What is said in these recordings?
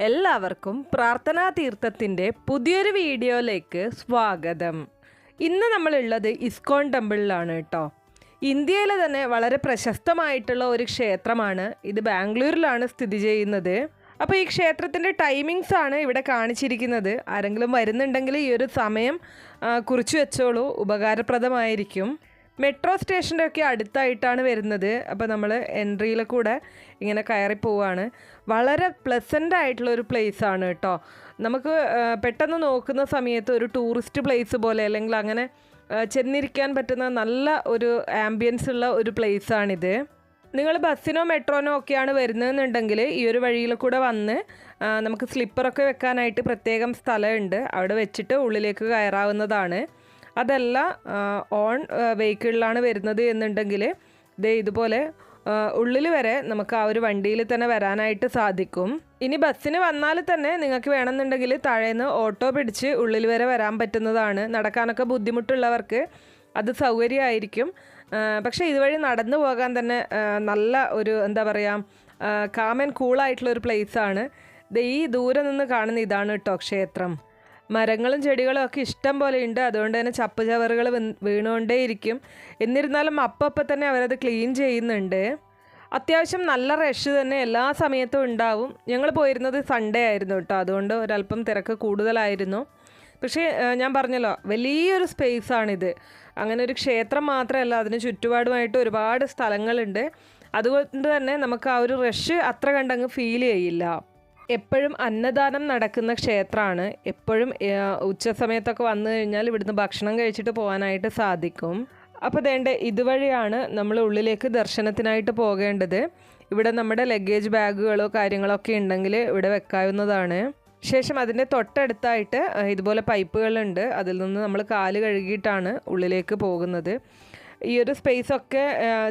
എല്ലാവർക്കും പ്രാർത്ഥനാ തീർത്ഥത്തിൻ്റെ പുതിയൊരു വീഡിയോയിലേക്ക് സ്വാഗതം. ഇന്ന് നമ്മളുള്ളത് ഇസ്കോൺ ടെമ്പിളിലാണ് കേട്ടോ. ഇന്ത്യയിലെ തന്നെ വളരെ പ്രശസ്തമായിട്ടുള്ള ഒരു ക്ഷേത്രമാണ് ഇത്. ബാംഗ്ലൂരിലാണ് സ്ഥിതി ചെയ്യുന്നത്. അപ്പോൾ ഈ ക്ഷേത്രത്തിൻ്റെ ടൈമിങ്സ് ആണ് ഇവിടെ കാണിച്ചിരിക്കുന്നത്. ആരെങ്കിലും വരുന്നുണ്ടെങ്കിൽ ഈ ഒരു സമയം കുറിച്ച് വെച്ചോളൂ, ഉപകാരപ്രദമായിരിക്കും. മെട്രോ സ്റ്റേഷൻ്റെ ഒക്കെ അടുത്തായിട്ടാണ് വരുന്നത്. അപ്പോൾ നമ്മൾ എൻട്രിയിൽ കൂടെ ഇങ്ങനെ കയറി പോവുകയാണ്. വളരെ പ്ലസൻ്റ് ആയിട്ടുള്ളൊരു പ്ലേസാണ് കേട്ടോ. നമുക്ക് പെട്ടെന്ന് നോക്കുന്ന സമയത്ത് ഒരു ടൂറിസ്റ്റ് പ്ലേസ് പോലെ അല്ലെങ്കിൽ അങ്ങനെ ചെന്നിരിക്കാൻ പറ്റുന്ന നല്ല ഒരു ആംബിയൻസ് ഉള്ള ഒരു പ്ലേസാണിത്. നിങ്ങൾ ബസ്സിനോ മെട്രോനോ ഒക്കെയാണ് വരുന്നതെന്നുണ്ടെങ്കിൽ ഈ ഒരു വഴിയിൽ കൂടെ വന്ന് നമുക്ക് സ്ലിപ്പറൊക്കെ വെക്കാനായിട്ട് പ്രത്യേകം സ്ഥലമുണ്ട്. അവിടെ വെച്ചിട്ട് ഉള്ളിലേക്ക് കയറാവുന്നതാണ്. അതല്ല ഓൺ വെഹിക്കിളിലാണ് വരുന്നത് എന്നുണ്ടെങ്കിൽ ഇതുപോലെ ഉള്ളിൽ വരെ നമുക്ക് ആ ഒരു വണ്ടിയിൽ തന്നെ വരാനായിട്ട് സാധിക്കും. ഇനി ബസ്സിന് വന്നാൽ തന്നെ നിങ്ങൾക്ക് വേണമെന്നുണ്ടെങ്കിൽ താഴേന്ന് ഓട്ടോ പിടിച്ച് ഉള്ളിൽ വരെ വരാൻ പറ്റുന്നതാണ്. നടക്കാനൊക്കെ ബുദ്ധിമുട്ടുള്ളവർക്ക് അത് സൗകര്യമായിരിക്കും. പക്ഷേ ഇതുവഴി നടന്നു പോകാൻ തന്നെ നല്ല ഒരു എന്താ പറയുക, കാം ആൻഡ് കൂളായിട്ടുള്ളൊരു പ്ലേസാണ്. ഈ ദൂരെ നിന്ന് കാണുന്ന ഇതാണ് കേട്ടോ ക്ഷേത്രം. മരങ്ങളും ചെടികളും ഒക്കെ ഇഷ്ടം പോലെ ഉണ്ട്. അതുകൊണ്ട് തന്നെ ചപ്പ് ചവറുകൾ വീണുകൊണ്ടേയിരിക്കും. എന്നിരുന്നാലും അപ്പം തന്നെ അവരത് ക്ലീൻ ചെയ്യുന്നുണ്ട്. അത്യാവശ്യം നല്ല റഷ് തന്നെ എല്ലാ സമയത്തും ഉണ്ടാവും. ഞങ്ങൾ പോയിരുന്നത് സൺഡേ ആയിരുന്നു കേട്ടോ. അതുകൊണ്ട് ഒരല്പം തിരക്ക് കൂടുതലായിരുന്നു. പക്ഷേ ഞാൻ പറഞ്ഞല്ലോ, വലിയൊരു സ്പേസാണിത്. അങ്ങനെ ഒരു ക്ഷേത്രം മാത്രമല്ല, അതിന് ചുറ്റുപാടുമായിട്ട് ഒരുപാട് സ്ഥലങ്ങളുണ്ട്. അതുകൊണ്ട് തന്നെ നമുക്ക് ആ ഒരു റഷ് അത്ര കണ്ടങ്ങ് ഫീൽ ചെയ്യില്ല. എപ്പോഴും അന്നദാനം നടക്കുന്ന ക്ഷേത്രമാണ്. എപ്പോഴും ഉച്ച സമയത്തൊക്കെ വന്നു കഴിഞ്ഞാൽ ഇവിടുന്ന് ഭക്ഷണം കഴിച്ചിട്ട് പോകാനായിട്ട് സാധിക്കും. അപ്പോൾ ഇതുവഴിയാണ് നമ്മൾ ഉള്ളിലേക്ക് ദർശനത്തിനായിട്ട് പോകേണ്ടത്. ഇവിടെ നമ്മുടെ ലഗേജ് ബാഗുകളോ കാര്യങ്ങളൊക്കെ ഉണ്ടെങ്കിൽ ഇവിടെ വെക്കാവുന്നതാണ്. ശേഷം അതിൻ്റെ തൊട്ടടുത്തായിട്ട് ഇതുപോലെ പൈപ്പുകളുണ്ട്. അതിൽ നിന്ന് നമ്മൾ കാല് കഴുകിയിട്ടാണ് ഉള്ളിലേക്ക് പോകുന്നത്. ഈ ഒരു സ്പേസൊക്കെ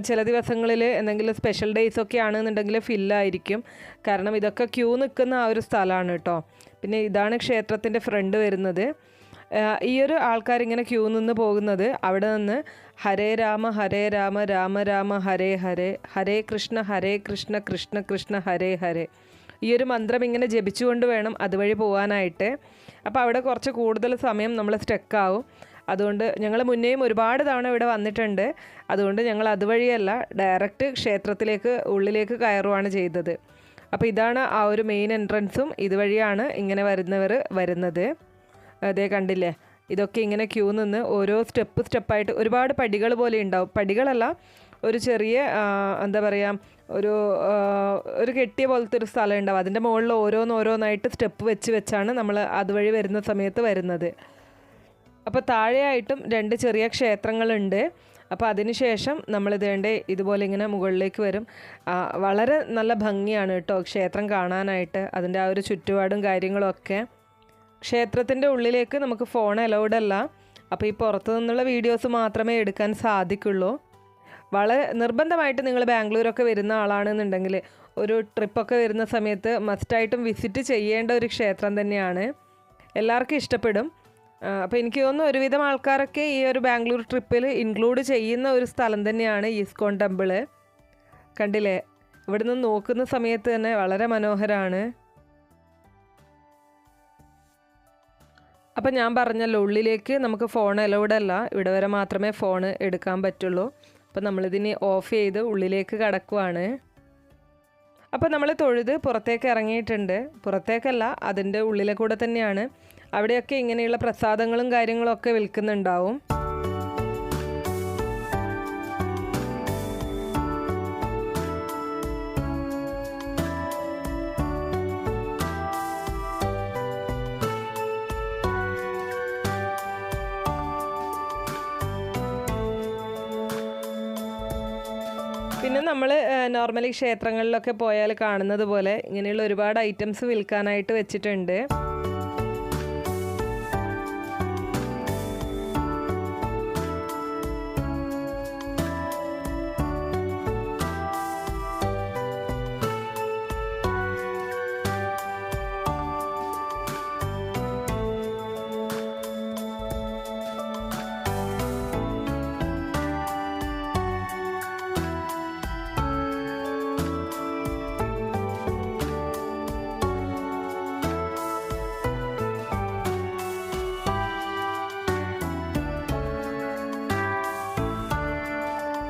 ചില ദിവസങ്ങളിൽ എന്തെങ്കിലും സ്പെഷ്യൽ ഡേയ്സൊക്കെ ആണെന്നുണ്ടെങ്കിൽ ഫില്ലായിരിക്കും. കാരണം ഇതൊക്കെ ക്യൂ നിൽക്കുന്ന ആ ഒരു സ്ഥലമാണ് കേട്ടോ. പിന്നെ ഇതാണ് ക്ഷേത്രത്തിൻ്റെ ഫ്രണ്ട് വരുന്നത്. ഈ ഒരു ആൾക്കാരിങ്ങനെ ക്യൂ നിന്ന് പോകുന്നത് അവിടെ നിന്ന് ഹരേ രാമ രാമ രാമ ഹരേ ഹരേ, ഹരേ കൃഷ്ണ കൃഷ്ണ കൃഷ്ണ ഹരേ ഹരേ, ഈ ഒരു മന്ത്രം ഇങ്ങനെ ജപിച്ചുകൊണ്ട് വേണം അതുവഴി പോകാനായിട്ട്. അപ്പോൾ അവിടെ കുറച്ച് കൂടുതൽ സമയം നമ്മൾ സ്റ്റക്കാവും. അതുകൊണ്ട് ഞങ്ങൾ മുന്നേയും ഒരുപാട് തവണ ഇവിടെ വന്നിട്ടുണ്ട്. അതുകൊണ്ട് ഞങ്ങൾ അതുവഴിയല്ല, ഡയറക്റ്റ് ക്ഷേത്രത്തിലേക്ക് ഉള്ളിലേക്ക് കയറുകയാണ് ചെയ്തത്. അപ്പോൾ ഇതാണ് ആ ഒരു മെയിൻ എൻട്രൻസും. ഇതുവഴിയാണ് ഇങ്ങനെ വരുന്നത്. അതേ കണ്ടില്ലേ, ഇതൊക്കെ ഇങ്ങനെ ക്യൂ നിന്ന് ഓരോ സ്റ്റെപ്പായിട്ട് ഒരുപാട് പടികൾ പോലെ ഉണ്ടാവും. പടികളല്ല, ഒരു ചെറിയ എന്താ പറയുക, ഒരു കെട്ടിയ പോലത്തെ ഒരു സ്ഥലം ഉണ്ടാവും. അതിൻ്റെ മുകളിൽ ഓരോന്നായിട്ട് സ്റ്റെപ്പ് വെച്ചാണ് നമ്മൾ അതുവഴി വരുന്ന സമയത്ത് വരുന്നത്. അപ്പോൾ താഴെയായിട്ടും 2 ചെറിയ ക്ഷേത്രങ്ങളുണ്ട്. അപ്പോൾ അതിനുശേഷം നമ്മൾ ഇതുപോലെ ഇങ്ങനെ മുകളിലേക്ക് വരും. വളരെ നല്ല ഭംഗിയാണ് കേട്ടോ ക്ഷേത്രം കാണാനായിട്ട്. അതിൻ്റെ ആ ഒരു ചുറ്റുപാടും കാര്യങ്ങളൊക്കെ. ക്ഷേത്രത്തിൻ്റെ ഉള്ളിലേക്ക് നമുക്ക് ഫോൺ അലൗഡ് അല്ല. അപ്പോൾ ഈ പുറത്തു നിന്നുള്ള വീഡിയോസ് മാത്രമേ എടുക്കാൻ സാധിക്കുള്ളൂ. വളരെ നിർബന്ധമായിട്ട് നിങ്ങൾ ബാംഗ്ലൂരൊക്കെ വരുന്ന ആളാണെന്നുണ്ടെങ്കിൽ ഒരു ട്രിപ്പൊക്കെ വരുന്ന സമയത്ത് മസ്റ്റായിട്ടും വിസിറ്റ് ചെയ്യേണ്ട ഒരു ക്ഷേത്രം തന്നെയാണ്. എല്ലാവർക്കും ഇഷ്ടപ്പെടും. അപ്പോൾ എനിക്ക് തോന്നുന്നു ഒരുവിധം ആൾക്കാരൊക്കെ ഈ ഒരു ബാംഗ്ലൂർ ട്രിപ്പിൽ ഇൻക്ലൂഡ് ചെയ്യുന്ന ഒരു സ്ഥലം തന്നെയാണ് ഇസ്കോൺ ടെമ്പിള്. കണ്ടില്ലേ, ഇവിടെ നിന്ന് നോക്കുന്ന സമയത്ത് തന്നെ വളരെ മനോഹരമാണ്. അപ്പം ഞാൻ പറഞ്ഞല്ലോ, ഉള്ളിലേക്ക് നമുക്ക് ഫോൺ അലൗഡ് അല്ല. ഇവിടെ വരെ മാത്രമേ ഫോൺ എടുക്കാൻ പറ്റുള്ളൂ. അപ്പം നമ്മളിതിന് ഓഫ് ചെയ്ത് ഉള്ളിലേക്ക് കടക്കുവാണ്. അപ്പോൾ നമ്മൾ തൊഴുത് പുറത്തേക്ക് ഇറങ്ങിയിട്ടുണ്ട്. പുറത്തേക്കല്ല, അതിൻ്റെ ഉള്ളിലെ കൂടെ തന്നെയാണ്. അവിടെയൊക്കെ ഇങ്ങനെയുള്ള പ്രസാദങ്ങളും കാര്യങ്ങളൊക്കെ വിൽക്കുന്നുണ്ടാവും. പിന്നെ നമ്മൾ നോർമലി ക്ഷേത്രങ്ങളിലൊക്കെ പോയാൽ കാണുന്നത് പോലെ ഇങ്ങനെയുള്ള ഒരുപാട് ഐറ്റംസ് വിൽക്കാനായിട്ട് വെച്ചിട്ടുണ്ട്.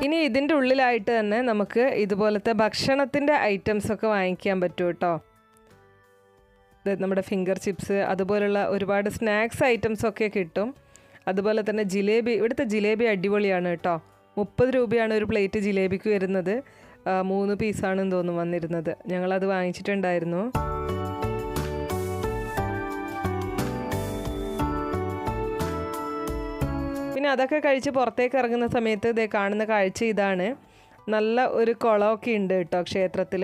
ഇനി ഇതിൻ്റെ ഉള്ളിലായിട്ട് തന്നെ നമുക്ക് ഇതുപോലത്തെ ഭക്ഷണത്തിൻ്റെ ഐറ്റംസൊക്കെ വാങ്ങിക്കാൻ പറ്റും കേട്ടോ. നമ്മുടെ ഫിംഗർ ചിപ്സ് അതുപോലുള്ള ഒരുപാട് സ്നാക്സ് ഐറ്റംസൊക്കെ കിട്ടും. അതുപോലെ തന്നെ ജിലേബി, ഇവിടുത്തെ ജിലേബി അടിപൊളിയാണ് കേട്ടോ. 30 രൂപയാണ് ഒരു പ്ലേറ്റ് ജിലേബിക്ക് വരുന്നത്. 3 പീസാണെന്ന് തോന്നുന്നു വന്നിരുന്നത്. ഞങ്ങളത് വാങ്ങിച്ചിട്ടുണ്ടായിരുന്നു. പിന്നെ അതൊക്കെ കഴിച്ച് പുറത്തേക്ക് ഇറങ്ങുന്ന സമയത്ത് ഇതേ കാണുന്ന കാഴ്ച ഇതാണ്. നല്ല ഒരു കുളമൊക്കെ ഉണ്ട് കേട്ടോ ക്ഷേത്രത്തിൽ.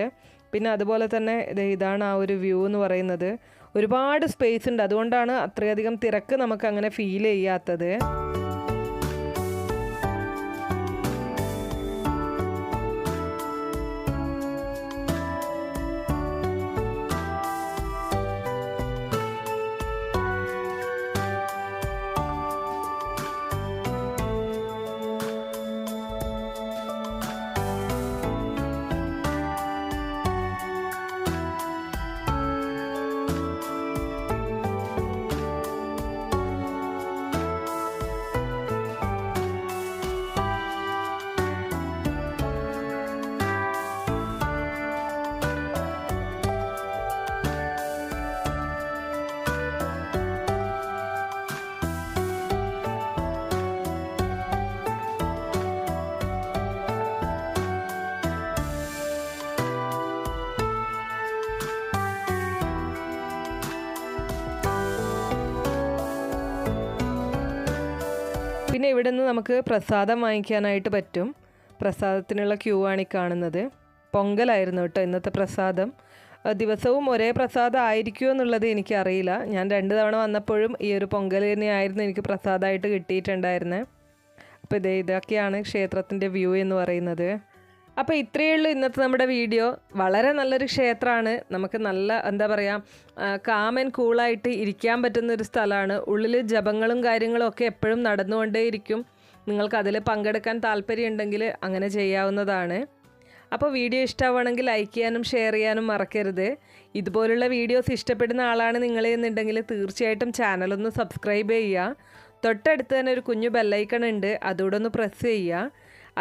പിന്നെ അതുപോലെ തന്നെ ഇതാണ് ആ ഒരു വ്യൂ എന്ന് പറയുന്നത്. ഒരുപാട് സ്പേസ് ഉണ്ട്, അതുകൊണ്ടാണ് അത്രയധികം തിരക്ക് നമുക്ക് അങ്ങനെ ഫീൽ ചെയ്യാത്തത്. പിന്നെ ഇവിടെ നിന്ന് നമുക്ക് പ്രസാദം വാങ്ങിക്കാനായിട്ട് പറ്റും. പ്രസാദത്തിനുള്ള ക്യൂ ആണ് ഈ കാണുന്നത്. പൊങ്കലായിരുന്നു കേട്ടോ ഇന്നത്തെ പ്രസാദം. ദിവസവും ഒരേ പ്രസാദം ആയിരിക്കുമോ എന്നുള്ളത് എനിക്കറിയില്ല. ഞാൻ 2 തവണ വന്നപ്പോഴും ഈ ഒരു പൊങ്കൽ തന്നെയായിരുന്നു എനിക്ക് പ്രസാദമായിട്ട് കിട്ടിയിട്ടുണ്ടായിരുന്നത്. അപ്പോൾ ഇതൊക്കെയാണ് ക്ഷേത്രത്തിൻ്റെ വ്യൂ എന്ന് പറയുന്നത്. അപ്പോൾ ഇത്രയേ ഉള്ളൂ ഇന്നത്തെ നമ്മുടെ വീഡിയോ. വളരെ നല്ലൊരു ക്ഷേത്രമാണ്. നമുക്ക് നല്ല എന്താ പറയുക, കാം ആൻഡ് കൂളായിട്ട് ഇരിക്കാൻ പറ്റുന്നൊരു സ്ഥലമാണ്. ഉള്ളിൽ ജപങ്ങളും കാര്യങ്ങളും ഒക്കെ എപ്പോഴും നടന്നുകൊണ്ടേയിരിക്കും. നിങ്ങൾക്കതിൽ പങ്കെടുക്കാൻ താല്പര്യമുണ്ടെങ്കിൽ അങ്ങനെ ചെയ്യാവുന്നതാണ്. അപ്പോൾ വീഡിയോ ഇഷ്ടമാവുകയാണെങ്കിൽ ലൈക്ക് ചെയ്യാനും ഷെയർ ചെയ്യാനും മറക്കരുത്. ഇതുപോലുള്ള വീഡിയോസ് ഇഷ്ടപ്പെടുന്ന ആളാണ് നിങ്ങളെന്നുണ്ടെങ്കിൽ തീർച്ചയായിട്ടും ചാനലൊന്ന് സബ്സ്ക്രൈബ് ചെയ്യുക. തൊട്ടടുത്ത് തന്നെ ഒരു കുഞ്ഞു ബെല്ലൈക്കൺ ഉണ്ട്, അതുകൂടെ ഒന്ന് പ്രസ് ചെയ്യുക.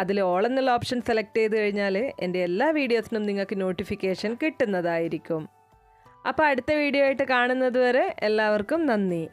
അതിൽ ഓൾ എന്നുള്ള ഓപ്ഷൻ സെലക്ട് ചെയ്ത് കഴിഞ്ഞാൽ എൻ്റെ എല്ലാ വീഡിയോസിനും നിങ്ങൾക്ക് നോട്ടിഫിക്കേഷൻ കിട്ടുന്നതായിരിക്കും. അപ്പോൾ അടുത്ത വീഡിയോ ആയിട്ട് കാണുന്നത് വരെ എല്ലാവർക്കും നന്ദി.